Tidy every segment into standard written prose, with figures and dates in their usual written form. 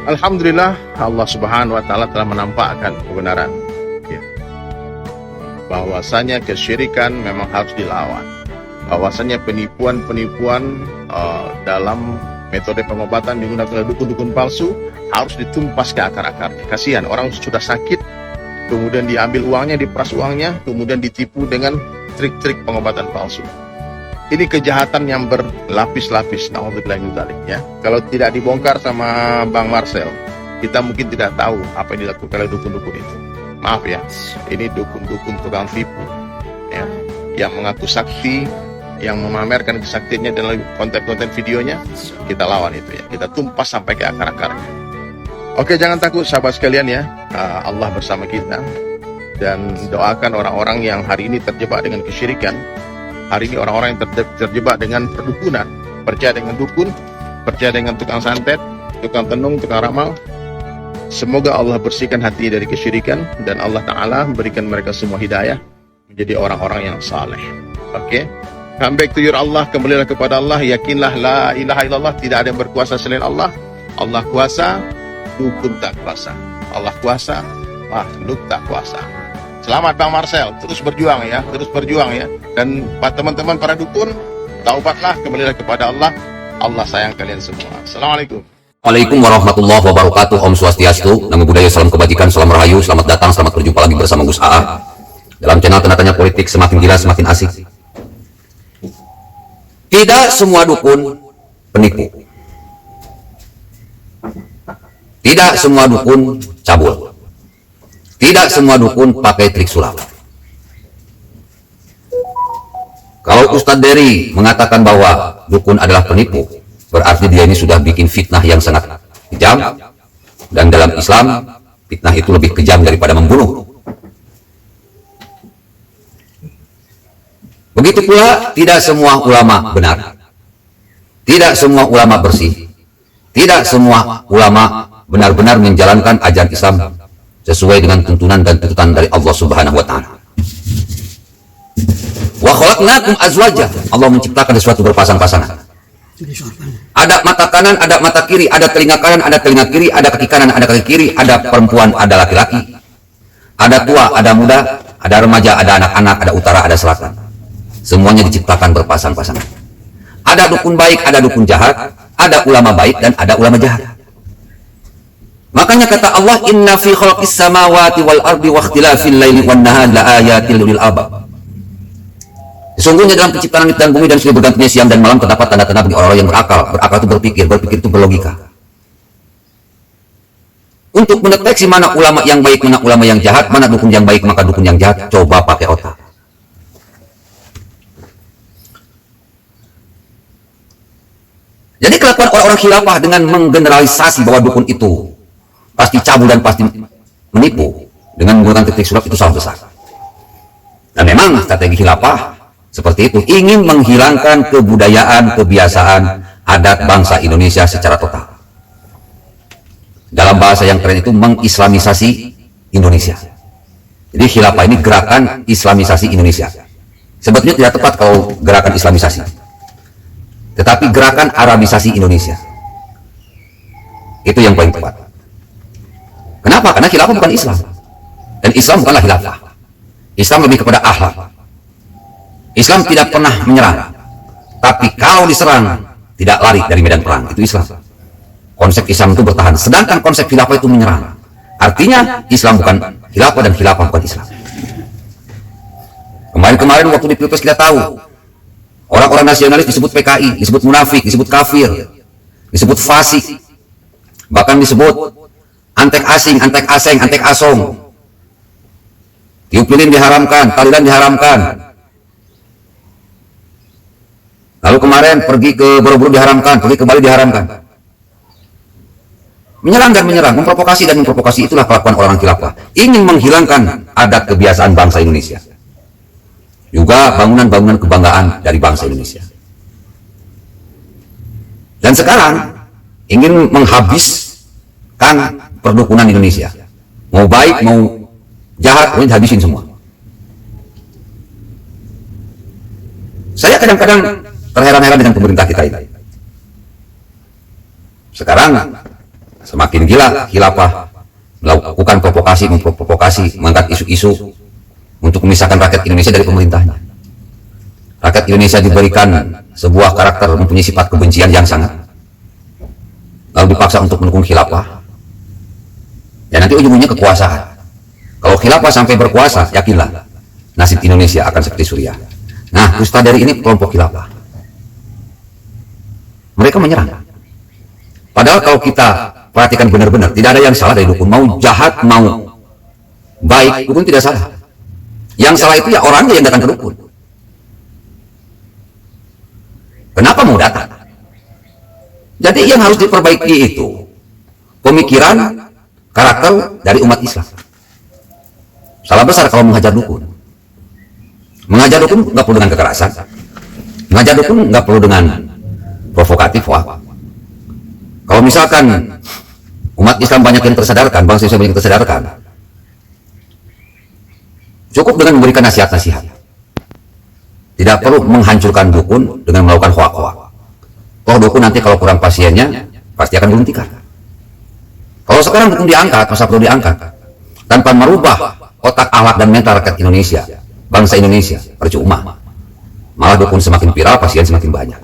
Alhamdulillah Allah Subhanahu wa taala telah menampakkan kebenaran, ya, bahwasanya kesyirikan memang harus dilawan. Bahwasanya penipuan-penipuan dalam metode pengobatan digunakan oleh dukun-dukun palsu harus ditumpas ke akar-akarnya. Kasihan orang sudah sakit, kemudian diambil uangnya, diperas uangnya, kemudian ditipu dengan trik-trik pengobatan palsu. Ini kejahatan yang berlapis-lapis, naudzubillah min dzalik, ya. Kalau tidak dibongkar sama Bang Marcel, kita mungkin tidak tahu apa yang dilakukan oleh dukun-dukun itu. Maaf ya, ini dukun-dukun tukang tipu, ya, yang mengaku sakti, yang memamerkan kesaktiannya dalam konten-konten videonya. Kita lawan itu, ya. Kita tumpas sampai ke akar-akarnya. Oke, jangan takut sahabat sekalian, ya. Allah bersama kita. Dan doakan orang-orang yang hari ini terjebak dengan kesyirikan. Hari ini orang-orang yang terjebak dengan perdukunan, percaya dengan dukun, percaya dengan tukang santet, tukang tenung, tukang ramal. Semoga Allah bersihkan hati dari kesyirikan dan Allah Ta'ala memberikan mereka semua hidayah menjadi orang-orang yang saleh. Oke? Come back to your Allah, kembalilah kepada Allah, yakinlah la ilaha illallah, tidak ada yang berkuasa selain Allah. Allah kuasa, dukun tak kuasa. Allah kuasa, makhluk tak kuasa. Selamat Bang Marcel, terus berjuang ya, terus berjuang ya. Dan teman-teman para dukun, taubatlah, kembalilah kepada Allah. Allah sayang kalian semua. Assalamualaikum. Waalaikumsalam warahmatullahi wabarakatuh. Om Swastiastu, Namo Buddhaya, salam kebajikan, salam rahayu, selamat datang, selamat berjumpa lagi bersama Gus AA dalam channel Tanda Tanya Politik, semakin gila semakin asik. Tidak semua dukun penipu. Tidak semua dukun cabul. Tidak semua dukun pakai trik sulap. Kalau Ustadz Dery mengatakan bahwa dukun adalah penipu, berarti dia ini sudah bikin fitnah yang sangat kejam. Dan dalam Islam, fitnah itu lebih kejam daripada membunuh. Begitu pula, tidak semua ulama benar. Tidak semua ulama bersih. Tidak semua ulama benar-benar menjalankan ajaran Islam sesuai dengan tuntunan dan tuntutan dari Allah Subhanahu wa taala. Wa khalaqnakum azwaja. Allah menciptakan sesuatu berpasang-pasangan. Ada mata kanan, ada mata kiri, ada telinga kanan, ada telinga kiri, ada kaki kanan, ada kaki kiri, ada perempuan, ada laki-laki. Ada tua, ada muda, ada remaja, ada anak-anak, ada utara, ada selatan. Semuanya diciptakan berpasang-pasangan. Ada dukun baik, ada dukun jahat, ada ulama baik dan ada ulama jahat. Makanya kata Allah, inna fi khalqis samawati wal ardi wa ikhtilafil laili wan nahari la ayatil lil albab. Sesungguhnya dalam penciptaan langit dan bumi dan silih bergantinya siang dan malam terdapat tanda-tanda bagi orang-orang yang berakal. Berakal itu berpikir, berpikir itu berlogika. Untuk mendeteksi mana ulama yang baik, mana ulama yang jahat, mana dukun yang baik, maka dukun yang jahat, coba pakai otak. Jadi kelakuan orang-orang khilafah dengan menggeneralisasi bahwa dukun itu pasti cabul dan pasti menipu dengan menggunakan teknik sulap itu salah besar. Dan memang strategi khilafah seperti itu, ingin menghilangkan kebudayaan, kebiasaan, adat bangsa Indonesia secara total. Dalam bahasa yang keren itu mengislamisasi Indonesia. Jadi khilafah ini gerakan islamisasi Indonesia. Sebetulnya tidak tepat kalau gerakan islamisasi, tetapi gerakan arabisasi Indonesia. Itu yang paling tepat. Kenapa? Karena khilafah bukan Islam. Dan Islam bukanlah khilafah. Islam lebih kepada akhlak. Islam tidak pernah menyerang. Tapi kalau diserang, tidak lari dari medan perang. Itu Islam. Konsep Islam itu bertahan. Sedangkan konsep khilafah itu menyerang. Artinya Islam bukan khilafah dan khilafah bukan Islam. Kemarin-kemarin waktu di Pilpres kita tahu, orang-orang nasionalis disebut PKI, disebut munafik, disebut kafir, disebut fasik. Bahkan disebut antek asing, antek aseng, antek asong. Tiup lilin diharamkan, tahlilan diharamkan. Lalu kemarin pergi ke Borobudur diharamkan, pergi ke Bali diharamkan. Menyerang dan menyerang, memprovokasi dan memprovokasi, itulah kelakuan orang khilafah. Ingin menghilangkan adat kebiasaan bangsa Indonesia. Juga bangunan-bangunan kebanggaan dari bangsa Indonesia. Dan sekarang ingin menghabiskan perdukunan Indonesia. Mau baik, mau jahat, pokoknya habisin semua. Saya kadang-kadang terheran-heran dengan pemerintah kita ini. Sekarang semakin gila khilafah, melakukan memprovokasi, mengangkat isu-isu untuk memisahkan rakyat Indonesia dari pemerintahnya. Rakyat Indonesia diberikan sebuah karakter mempunyai sifat kebencian yang sangat, lalu dipaksa untuk mendukung khilafah. Ya nanti ujung-ujungnya kekuasaan. Kalau khilafah sampai berkuasa, yakinlah nasib Indonesia akan seperti Suriah. Nah, Ustadz dari ini kelompok khilafah. Mereka menyerang. Padahal kalau kita perhatikan benar-benar, tidak ada yang salah dari dukun. Mau jahat, mau baik, dukun tidak salah. Yang salah itu ya orangnya yang datang ke dukun. Kenapa mau datang? Jadi yang harus diperbaiki itu pemikiran, karakter dari umat Islam. Salah besar kalau menghajar dukun. Mengajar dukun nggak perlu dengan kekerasan. Mengajar dukun nggak perlu dengan provokatif. Wah. Kalau misalkan umat Islam banyak yang tersadarkan, bangsa Indonesia banyak yang tersadarkan, cukup dengan memberikan nasihat-nasihat. Tidak perlu menghancurkan dukun dengan melakukan hoak-hoak. Toh dukun nanti kalau kurang pasiennya pasti akan berhentikan. Kalau sekarang dukun diangkat, masa perlu diangkat tanpa merubah otak, akhlak dan mental rakyat Indonesia, bangsa Indonesia, percuma. Malah dukun semakin viral, pasien semakin banyak.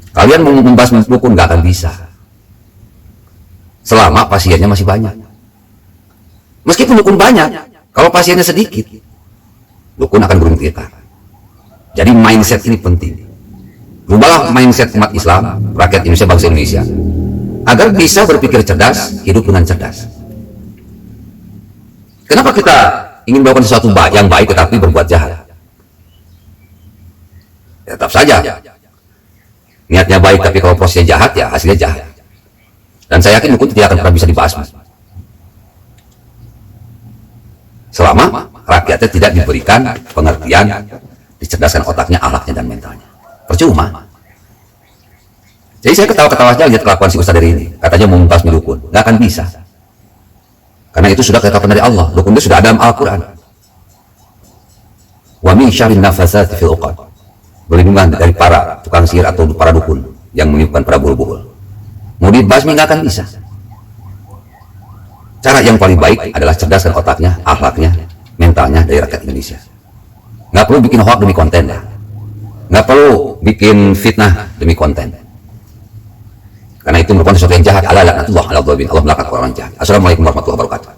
Kalian mau membahas dukun nggak akan bisa selama pasiennya masih banyak. Meskipun dukun banyak, kalau pasiennya sedikit, dukun akan gulung tikar. Jadi mindset ini penting. Rubahlah mindset umat Islam, rakyat Indonesia, bangsa Indonesia, agar bisa berpikir cerdas, hidup dengan cerdas. Kenapa kita ingin melakukan sesuatu yang baik tetapi berbuat jahat? Ya, tetap saja niatnya baik, tapi kalau prosesnya jahat, ya hasilnya jahat. Dan saya yakin dukun tidak akan pernah bisa dibahas selama rakyatnya tidak diberikan pengertian, dicerdaskan otaknya, akhlaknya dan mentalnya. Percuma. Jadi saya ketawa-ketawa aja lihat kelakuan si Ustadz dari ini. Katanya mau membahas dukun, nggak akan bisa. Karena itu sudah ketetapan dari Allah. Dukun itu sudah ada dalam Al-Quran. Wa min syarrin nafasati fil uqad. Berlindungan dari para tukang sihir atau para dukun yang meniupkan para buhul-buhul. Mau dibasmi nggak akan bisa. Cara yang paling baik adalah cerdaskan otaknya, akhlaknya, mentalnya dari rakyat Indonesia. Nggak perlu bikin hoax demi konten lah. Nggak perlu bikin fitnah demi konten. Karena itu merupakan sesuatu yang jahat. Allah laknatullah ala dzalimin. Allah melaknat orang jahat. Assalamualaikum warahmatullahi wabarakatuh.